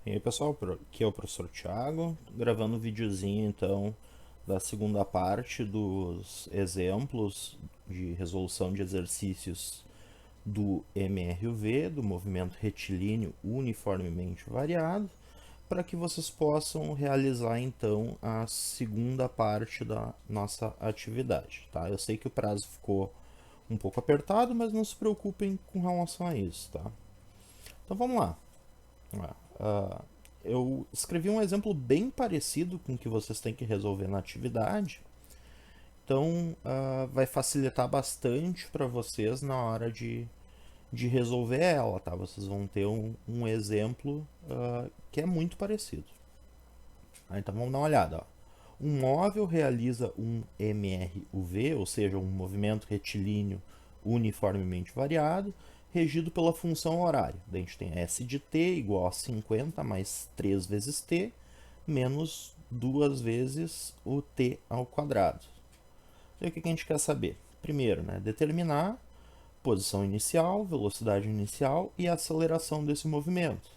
E aí pessoal, aqui é o professor Thiago, gravando um videozinho então da segunda parte dos exemplos de resolução de exercícios do MRUV, do movimento retilíneo uniformemente variado, para que vocês possam realizar então a segunda parte da nossa atividade, tá? Eu sei que o prazo ficou um pouco apertado, mas não se preocupem com relação a isso, tá? Então vamos lá. Ah, eu escrevi um exemplo bem parecido com o que vocês têm que resolver na atividade, então vai facilitar bastante para vocês na hora de resolver ela, tá? Vocês vão ter um exemplo que é muito parecido. Então vamos dar uma olhada. Ó. Um móvel realiza um MRUV, ou seja, um movimento retilíneo uniformemente variado, regido pela função horária. Daí a gente tem S de t igual a 50 mais 3 vezes t, menos 2 vezes o t ao quadrado. Então, o que a gente quer saber? Primeiro, né, determinar posição inicial, velocidade inicial e aceleração desse movimento.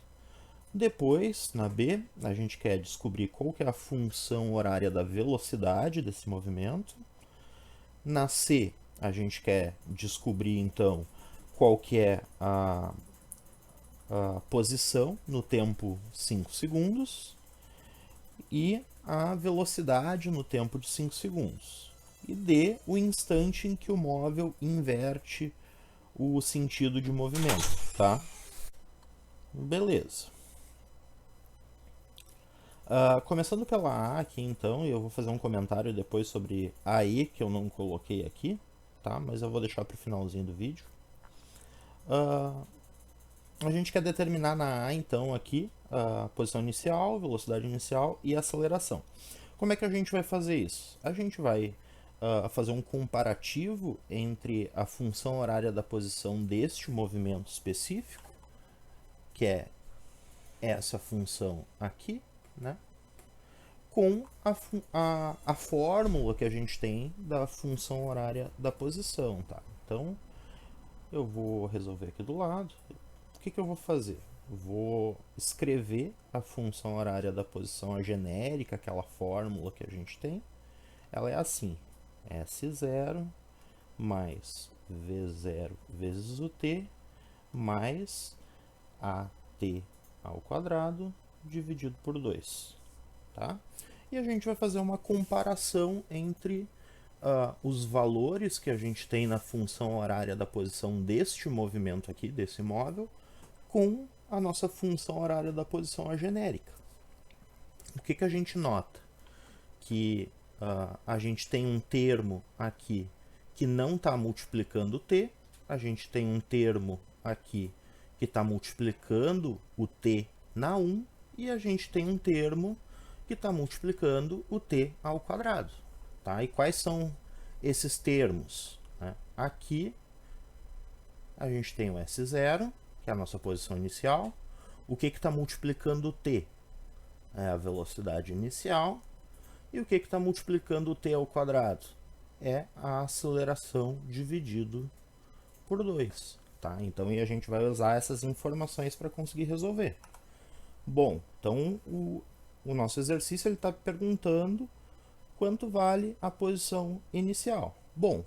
Depois, na B, a gente quer descobrir qual que é a função horária da velocidade desse movimento. Na C, a gente quer descobrir então qual que é a posição no tempo 5 segundos e a velocidade no tempo de 5 segundos. E D, o instante em que o móvel inverte o sentido de movimento, tá? Beleza. Começando pela A aqui, então, eu vou fazer um comentário depois sobre a E, que eu não coloquei aqui, tá? Mas eu vou deixar para o finalzinho do vídeo. A gente quer determinar na A, então, aqui, a posição inicial, velocidade inicial e aceleração. Como é que a gente vai fazer isso? A gente vai fazer um comparativo entre a função horária da posição deste movimento específico, que é essa função aqui, né? Com a fórmula que a gente tem da função horária da posição, tá? Então, eu vou resolver aqui do lado. O que eu vou fazer? Vou escrever a função horária da posição, a genérica, aquela fórmula que a gente tem. Ela é assim: S0 mais V0 vezes o t mais AT ao quadrado dividido por 2, tá? E a gente vai fazer uma comparação entre os valores que a gente tem na função horária da posição deste movimento aqui, desse móvel, com a nossa função horária da posição genérica. O que a gente nota? Que a gente tem um termo aqui que não está multiplicando o t, a gente tem um termo aqui que está multiplicando o t na 1, e a gente tem um termo que está multiplicando o t ao quadrado. Tá? E quais são esses termos? Né? Aqui a gente tem o S0, que é a nossa posição inicial. O que está multiplicando o t? É a velocidade inicial. E o que está multiplicando o t ao quadrado? É a aceleração dividido por 2. Tá? Então a gente vai usar essas informações para conseguir resolver. Bom, então o nosso exercício está perguntando quanto vale a posição inicial. Bom,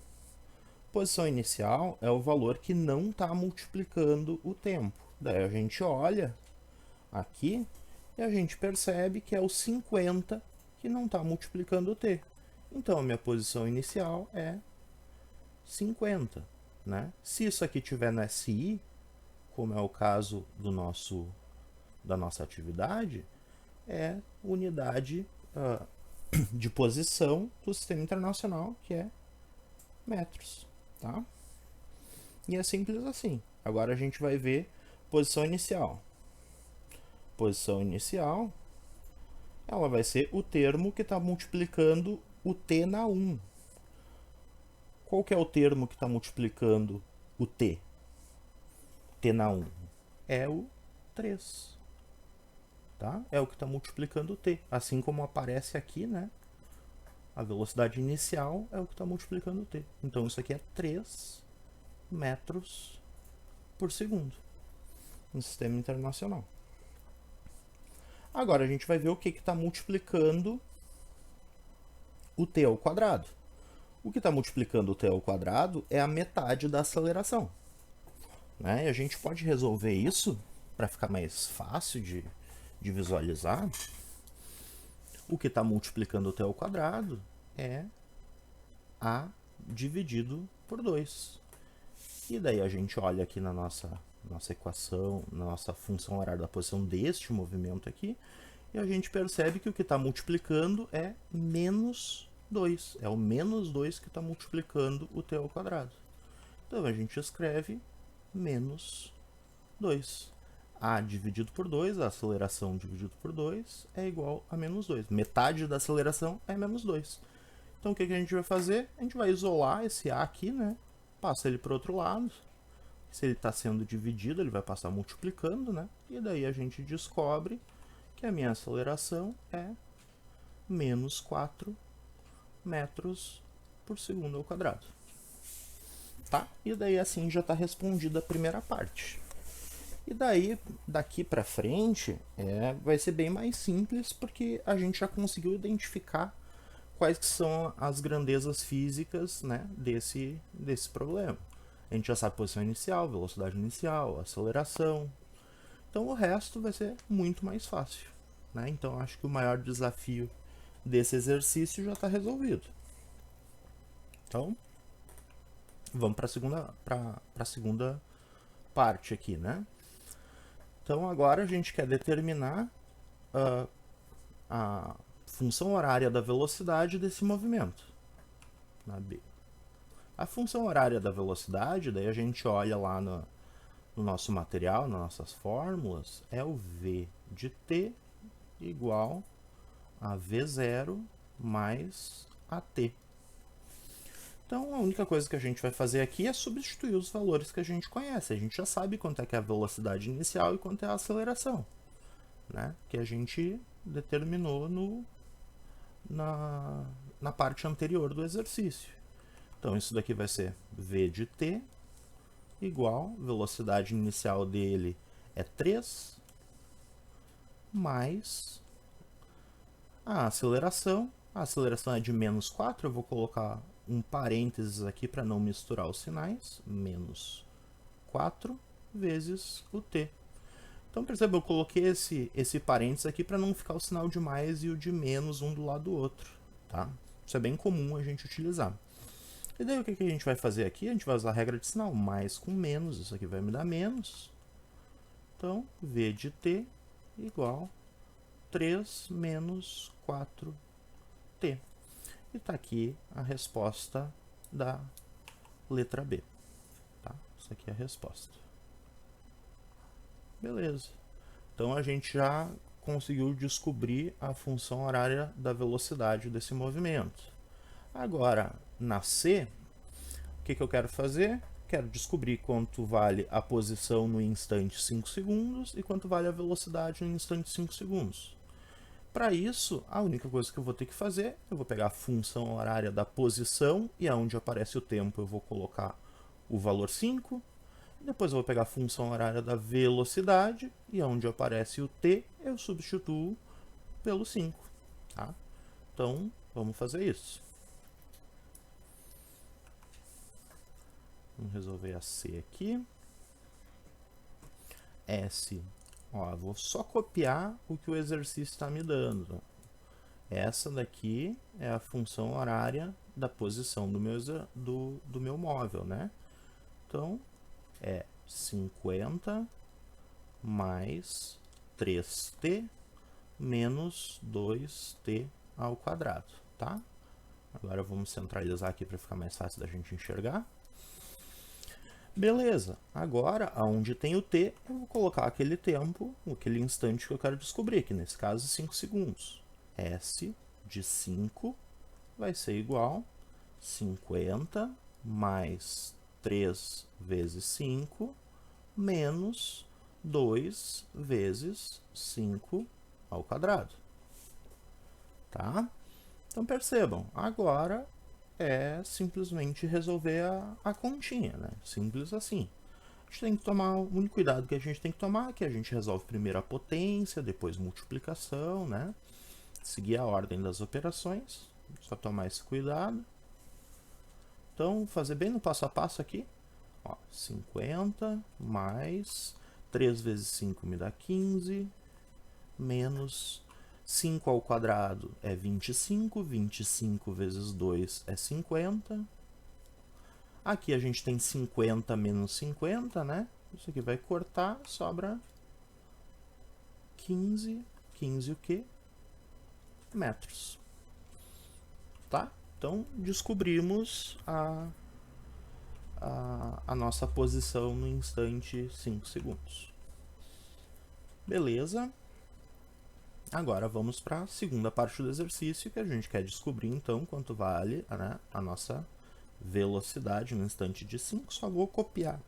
posição inicial é o valor que não está multiplicando o tempo. Daí a gente olha aqui e a gente percebe que é o 50 que não está multiplicando o t. Então a minha posição inicial é 50. Né? Se isso aqui tiver no SI, como é o caso da nossa atividade, é unidade de posição do sistema internacional, que é metros. Tá? E é simples assim. Agora a gente vai ver posição inicial. Posição inicial, ela vai ser o termo que está multiplicando o t na 1. Qual que é o termo que está multiplicando o t? T na 1. É o 3. Tá? É o que está multiplicando o t. Assim como aparece aqui, né? A velocidade inicial é o que está multiplicando o t. Então isso aqui é 3 metros por segundo no sistema internacional. Agora a gente vai ver o que está multiplicando o t ao quadrado. O que está multiplicando o t ao quadrado é a metade da aceleração. Né? E a gente pode resolver isso para ficar mais fácil de visualizar. O que está multiplicando o t ao quadrado é a dividido por 2. E daí a gente olha aqui na nossa equação, na nossa função horária da posição deste movimento aqui, e a gente percebe que o que está multiplicando é menos 2. É o menos 2 que está multiplicando o t ao quadrado. Então a gente escreve menos 2. A dividido por 2, a aceleração dividido por 2 é igual a menos 2. Metade da aceleração é menos 2. Então o que a gente vai fazer? A gente vai isolar esse A aqui, né? Passa ele para o outro lado. Se ele está sendo dividido, ele vai passar multiplicando, né? E daí a gente descobre que a minha aceleração é menos 4 metros por segundo ao quadrado. Tá? E daí assim já está respondida a primeira parte. E daí, daqui para frente, vai ser bem mais simples, porque a gente já conseguiu identificar quais que são as grandezas físicas, né, desse problema. A gente já sabe a posição inicial, velocidade inicial, aceleração. Então o resto vai ser muito mais fácil. Né? Então acho que o maior desafio desse exercício já está resolvido. Então, vamos para a segunda parte aqui, né? Então agora a gente quer determinar a função horária da velocidade desse movimento. Na B. A função horária da velocidade, daí a gente olha lá no nosso material, nas nossas fórmulas, é o v de t igual a v0 mais at. Então a única coisa que a gente vai fazer aqui é substituir os valores que a gente conhece. A gente já sabe quanto é que é a velocidade inicial e quanto é a aceleração, né? Que a gente determinou na parte anterior do exercício. Então isso daqui vai ser v de t igual, velocidade inicial dele é 3, mais a aceleração. A aceleração é de menos 4, eu vou colocar um parênteses aqui para não misturar os sinais, menos 4 vezes o t. Então, perceba, eu coloquei esse parênteses aqui para não ficar o sinal de mais e o de menos um do lado do outro. Tá? Isso é bem comum a gente utilizar. E daí o que a gente vai fazer aqui? A gente vai usar a regra de sinal, mais com menos, isso aqui vai me dar menos. Então, v de t igual 3 menos 4t. E está aqui a resposta da letra B. Tá? Isso aqui é a resposta. Beleza. Então a gente já conseguiu descobrir a função horária da velocidade desse movimento. Agora, na C, o que eu quero fazer? Quero descobrir quanto vale a posição no instante 5 segundos e quanto vale a velocidade no instante 5 segundos. Para isso, a única coisa que eu vou ter que fazer, eu vou pegar a função horária da posição e aonde aparece o tempo eu vou colocar o valor 5. Depois eu vou pegar a função horária da velocidade e onde aparece o t eu substituo pelo 5. Tá? Então, vamos fazer isso. Vamos resolver a C aqui. S. Ó, vou só copiar o que o exercício está me dando. Essa daqui é a função horária da posição do meu móvel, né? Então, é 50 mais 3t menos 2t ao quadrado, tá? Agora vamos centralizar aqui para ficar mais fácil da gente enxergar. Beleza, agora, aonde tem o t, eu vou colocar aquele tempo, aquele instante que eu quero descobrir, que nesse caso 5 segundos. S de 5 vai ser igual a 50 mais 3 vezes 5 menos 2 vezes 5 ao quadrado. Tá? Então percebam, agora é simplesmente resolver a continha, né? Simples assim. A gente tem que tomar, o único cuidado que a gente tem que tomar é que a gente resolve primeiro a potência, depois multiplicação, né? Seguir a ordem das operações, só tomar esse cuidado. Então, fazer bem no passo a passo aqui. Ó, 50 mais 3 vezes 5 me dá 15, menos 5 ao quadrado é 25, 25 vezes 2 é 50. Aqui a gente tem 50 menos 50, né? Isso aqui vai cortar, sobra 15. 15 o quê? Metros. Tá? Então, descobrimos a nossa posição no instante 5 segundos. Beleza. Agora vamos para a segunda parte do exercício, que a gente quer descobrir, então, quanto vale, né, a nossa velocidade no instante de 5. Só vou copiar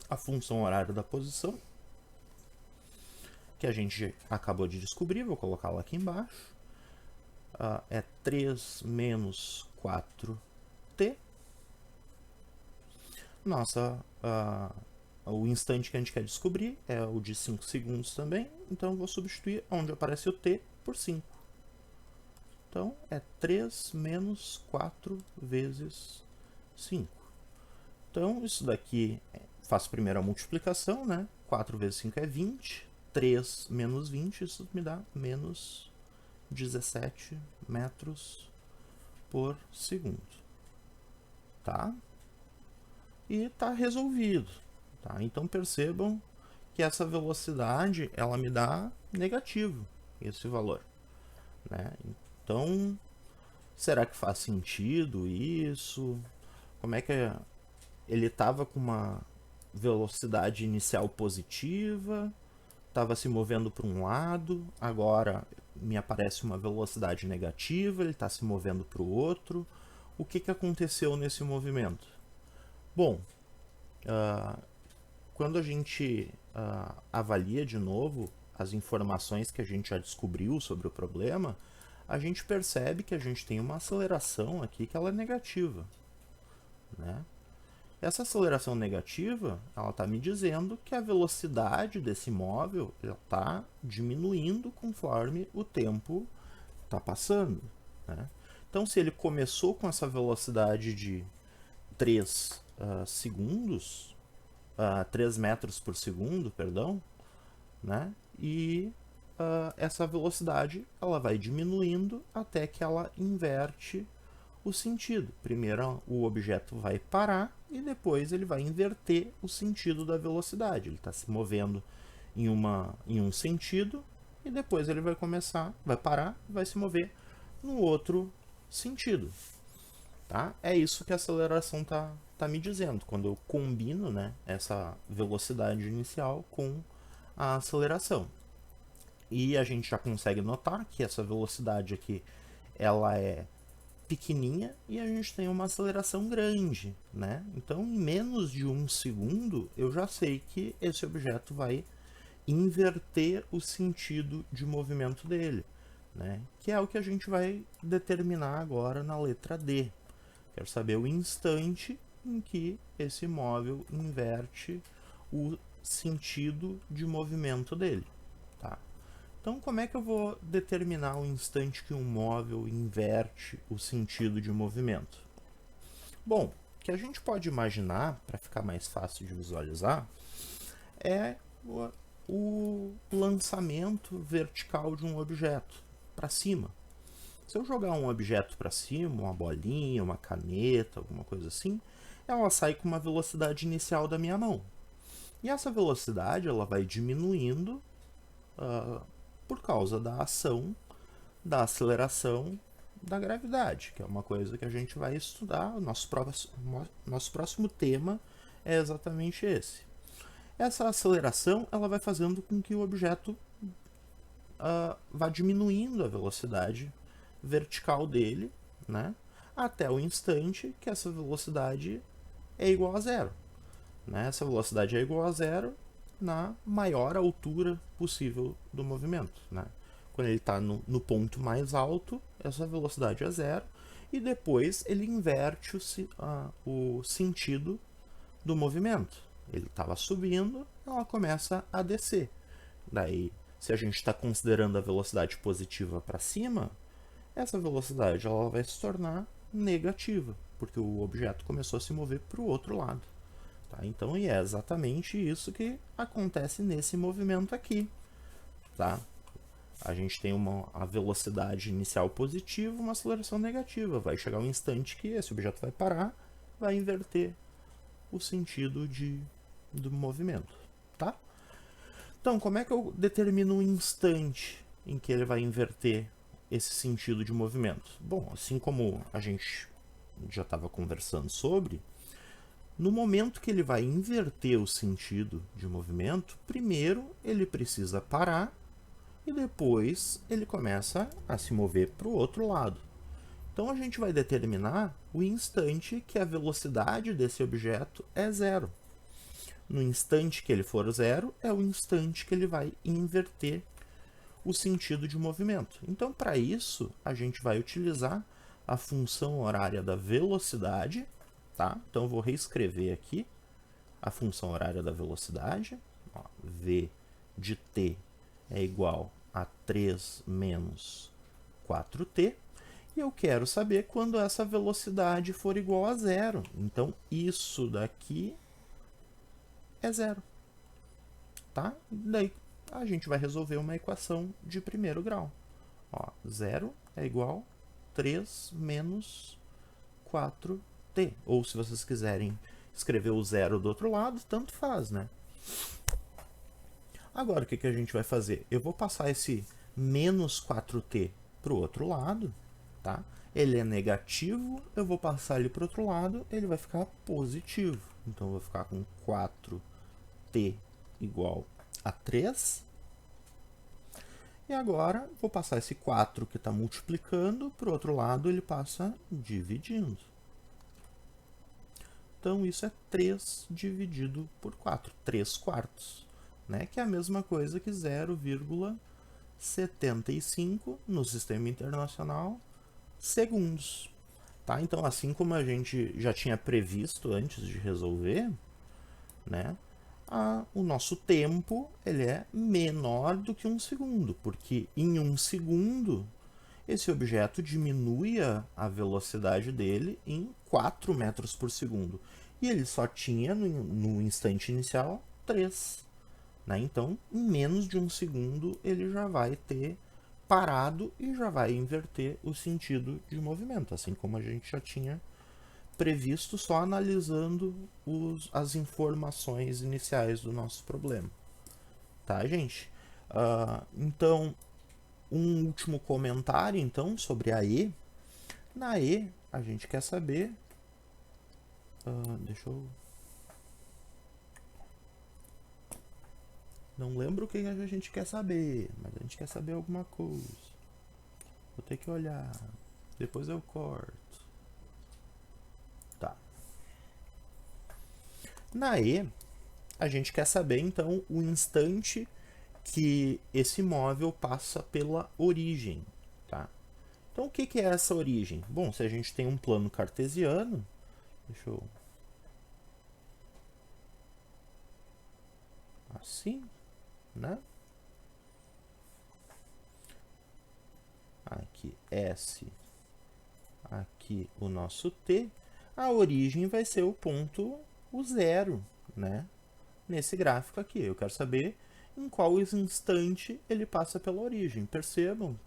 a função horária da posição, que a gente acabou de descobrir. Vou colocá-la aqui embaixo. É 3 menos 4t. O instante que a gente quer descobrir é o de 5 segundos também, então eu vou substituir onde aparece o t por 5. Então é 3 menos 4 vezes 5. Então isso daqui, faço primeiro a multiplicação, né? 4 vezes 5 é 20, 3 menos 20, isso me dá menos 17 metros por segundo. Tá? E está resolvido. Tá? Então percebam que essa velocidade ela me dá negativo, esse valor. Né? Então, será que faz sentido isso? Como é que ele estava com uma velocidade inicial positiva, estava se movendo para um lado, agora me aparece uma velocidade negativa, ele está se movendo para o outro. O que aconteceu nesse movimento? Bom, quando a gente avalia de novo as informações que a gente já descobriu sobre o problema, a gente percebe que a gente tem uma aceleração aqui que ela é negativa. Né? Essa aceleração negativa, ela está me dizendo que a velocidade desse móvel está diminuindo conforme o tempo está passando. Né? Então, se ele começou com essa velocidade de 3 segundos, 3 metros por segundo, perdão, né? E essa velocidade ela vai diminuindo até que ela inverte o sentido. Primeiro o objeto vai parar e depois ele vai inverter o sentido da velocidade. Ele está se movendo em um sentido e depois ele vai parar e vai se mover no outro sentido. Tá? É isso que a aceleração tá me dizendo, quando eu combino, né, essa velocidade inicial com a aceleração. E a gente já consegue notar que essa velocidade aqui ela é pequenininha e a gente tem uma aceleração grande. Né? Então, em menos de 1 segundo, eu já sei que esse objeto vai inverter o sentido de movimento dele. Né? Que é o que a gente vai determinar agora na letra D. Quero saber o instante em que esse móvel inverte o sentido de movimento dele. Tá? Então, como é que eu vou determinar o instante que um móvel inverte o sentido de movimento? Bom, o que a gente pode imaginar, para ficar mais fácil de visualizar, é o lançamento vertical de um objeto para cima. Se eu jogar um objeto para cima, uma bolinha, uma caneta, alguma coisa assim, ela sai com uma velocidade inicial da minha mão. E essa velocidade ela vai diminuindo por causa da ação, da aceleração da gravidade, que é uma coisa que a gente vai estudar. O nosso próximo tema é exatamente esse. Essa aceleração ela vai fazendo com que o objeto vá diminuindo a velocidade vertical dele, né, até o instante que essa velocidade é igual a zero. Né? Essa velocidade é igual a zero na maior altura possível do movimento. Né? Quando ele está no ponto mais alto, essa velocidade é zero, e depois ele inverte o sentido do movimento. Ele estava subindo, ela começa a descer. Daí, se a gente está considerando a velocidade positiva para cima, essa velocidade ela vai se tornar negativa, porque o objeto começou a se mover para o outro lado. Tá? Então, é exatamente isso que acontece nesse movimento aqui. Tá? A gente tem a velocidade inicial positiva, uma aceleração negativa. Vai chegar um instante que esse objeto vai parar, vai inverter o sentido do movimento. Tá? Então, como é que eu determino um instante em que ele vai inverter esse sentido de movimento? Bom, assim como a gente já estava conversando sobre, no momento que ele vai inverter o sentido de movimento, primeiro ele precisa parar e depois ele começa a se mover para o outro lado. Então a gente vai determinar o instante que a velocidade desse objeto é zero. No instante que ele for zero, é o instante que ele vai inverter o sentido de movimento. Então, para isso, a gente vai utilizar a função horária da velocidade. Tá? Então, eu vou reescrever aqui a função horária da velocidade. Ó, v de t é igual a 3 menos 4t. E eu quero saber quando essa velocidade for igual a zero. Então, isso daqui é zero. Tá? Daí a gente vai resolver uma equação de primeiro grau. Ó, zero é igual a 3 menos 4t. Ou se vocês quiserem escrever o zero do outro lado, tanto faz, né? Agora, o que a gente vai fazer? Eu vou passar esse menos 4t para o outro lado, tá? Ele é negativo, eu vou passar ele para o outro lado, ele vai ficar positivo. Então, eu vou ficar com 4t igual a 3. E agora, vou passar esse 4 que está multiplicando, para o outro lado ele passa dividindo. Então, isso é 3 dividido por 4, 3 quartos, né? Que é a mesma coisa que 0,75 no sistema internacional segundos. Tá? Então, assim como a gente já tinha previsto antes de resolver, né? O nosso tempo ele é menor do que 1 segundo, porque em 1 segundo esse objeto diminui a velocidade dele em 4 metros por segundo. E ele só tinha, no instante inicial, 3. Né? Então, em menos de 1 segundo, ele já vai ter parado e já vai inverter o sentido de movimento, assim como a gente já tinha previsto só analisando as informações iniciais do nosso problema. Tá, gente? Então, um último comentário, então, sobre a E. Na E, a gente quer saber... deixa eu... Não lembro o que a gente quer saber, mas a gente quer saber alguma coisa. Vou ter que olhar. Depois eu corto. Tá. Na E, a gente quer saber, então, o instante que esse móvel passa pela origem, tá? Então, o que é essa origem? Bom, se a gente tem um plano cartesiano, deixa eu... Assim, né? Aqui S, aqui o nosso T. A origem vai ser o ponto, o zero, né? Nesse gráfico aqui. Eu quero saber em qual instante ele passa pela origem. Percebam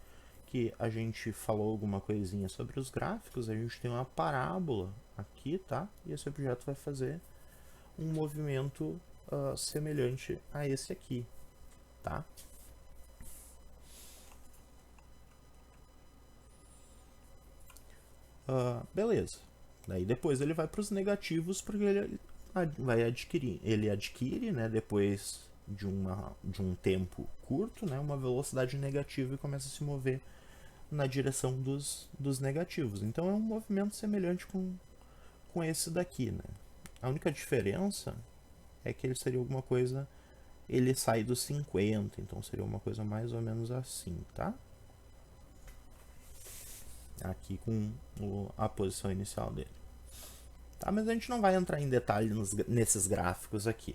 que a gente falou alguma coisinha sobre os gráficos, a gente tem uma parábola aqui, tá? E esse objeto vai fazer um movimento semelhante a esse aqui, tá? Beleza. Daí depois ele vai para os negativos porque ele adquire, né, depois de um tempo curto, né, uma velocidade negativa e começa a se mover na direção dos negativos. Então é um movimento semelhante com esse daqui, né? A única diferença é que ele seria alguma coisa, ele sai dos 50, então seria uma coisa mais ou menos assim, tá? Aqui com a posição inicial dele. Tá? Mas a gente não vai entrar em detalhe nesses gráficos aqui.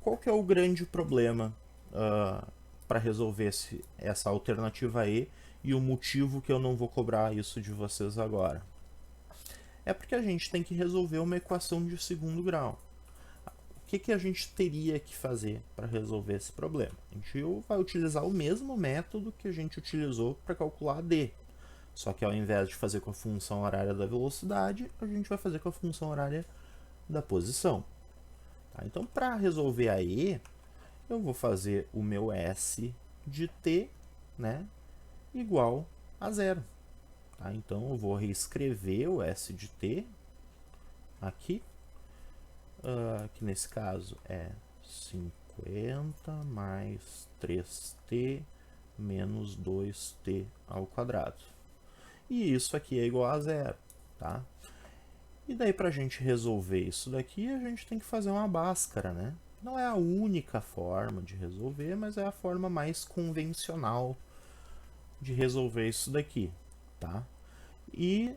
Qual que é o grande problema para resolver essa alternativa e o motivo que eu não vou cobrar isso de vocês agora? É porque a gente tem que resolver uma equação de segundo grau. O que a gente teria que fazer para resolver esse problema? A gente vai utilizar o mesmo método que a gente utilizou para calcular a d. Só que ao invés de fazer com a função horária da velocidade, a gente vai fazer com a função horária da posição. Tá? Então, para resolver a e, eu vou fazer o meu s de t, né, igual a zero. Tá? Então, eu vou reescrever o s de t aqui, que nesse caso é 50 mais 3t menos 2t ao quadrado. E isso aqui é igual a zero, tá? E daí, para a gente resolver isso daqui, a gente tem que fazer uma Bhaskara, né? Não é a única forma de resolver, mas é a forma mais convencional de resolver isso daqui, tá? E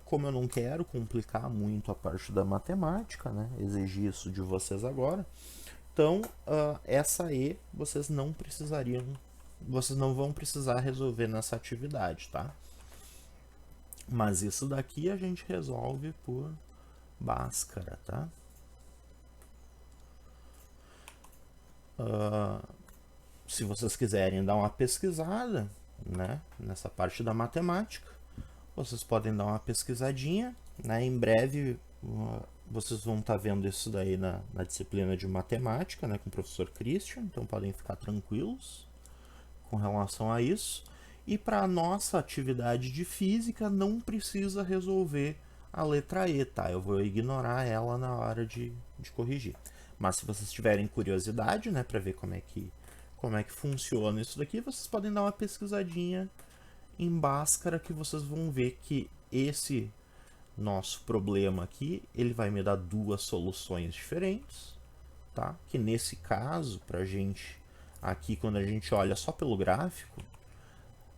como eu não quero complicar muito a parte da matemática, né? Exigir isso de vocês agora, então essa e vocês não vão precisar resolver nessa atividade, tá? Mas isso daqui a gente resolve por Bhaskara, tá? Se vocês quiserem dar uma pesquisada, né, nessa parte da matemática, vocês podem dar uma pesquisadinha, né? Em breve vocês vão estar vendo isso daí na disciplina de matemática, né, com o professor Christian, então podem ficar tranquilos com relação a isso. E para a nossa atividade de física não precisa resolver a letra E, tá? Eu vou ignorar ela na hora de corrigir. Mas se vocês tiverem curiosidade, né, para ver como é que funciona isso daqui, vocês podem dar uma pesquisadinha em Bhaskara, que vocês vão ver que esse nosso problema aqui, ele vai me dar duas soluções diferentes, tá? Que nesse caso, pra gente, aqui quando a gente olha só pelo gráfico,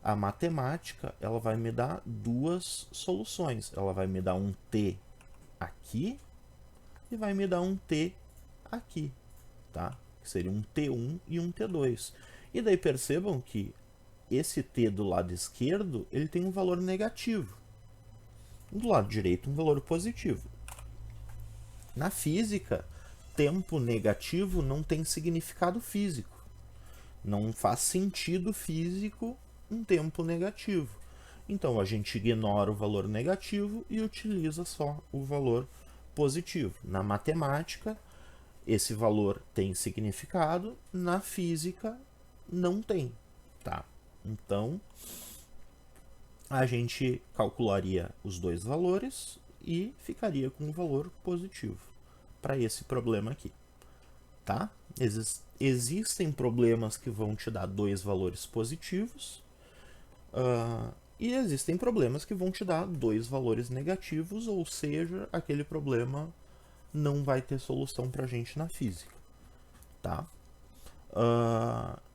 a matemática, ela vai me dar duas soluções. Ela vai me dar um t aqui e vai me dar um t aqui, tá? Que seria um t1 e um t2. E daí percebam que esse t do lado esquerdo, ele tem um valor negativo. Do lado direito, um valor positivo. Na física, tempo negativo não tem significado físico. Não faz sentido físico um tempo negativo. Então a gente ignora o valor negativo e utiliza só o valor positivo. Na matemática, esse valor tem significado, na física não tem, tá? Então a gente calcularia os dois valores e ficaria com um valor positivo para esse problema aqui, tá? Existem problemas que vão te dar dois valores positivos, e existem problemas que vão te dar dois valores negativos, ou seja, aquele problema não vai ter solução pra gente na física, tá?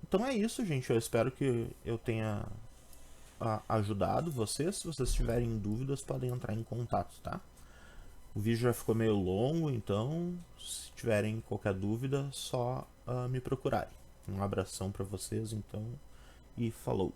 Então é isso, gente. Eu espero que eu tenha ajudado vocês. Se vocês tiverem dúvidas, podem entrar em contato, tá? O vídeo já ficou meio longo, então se tiverem qualquer dúvida, só me procurarem. Um abração para vocês, então, e falou!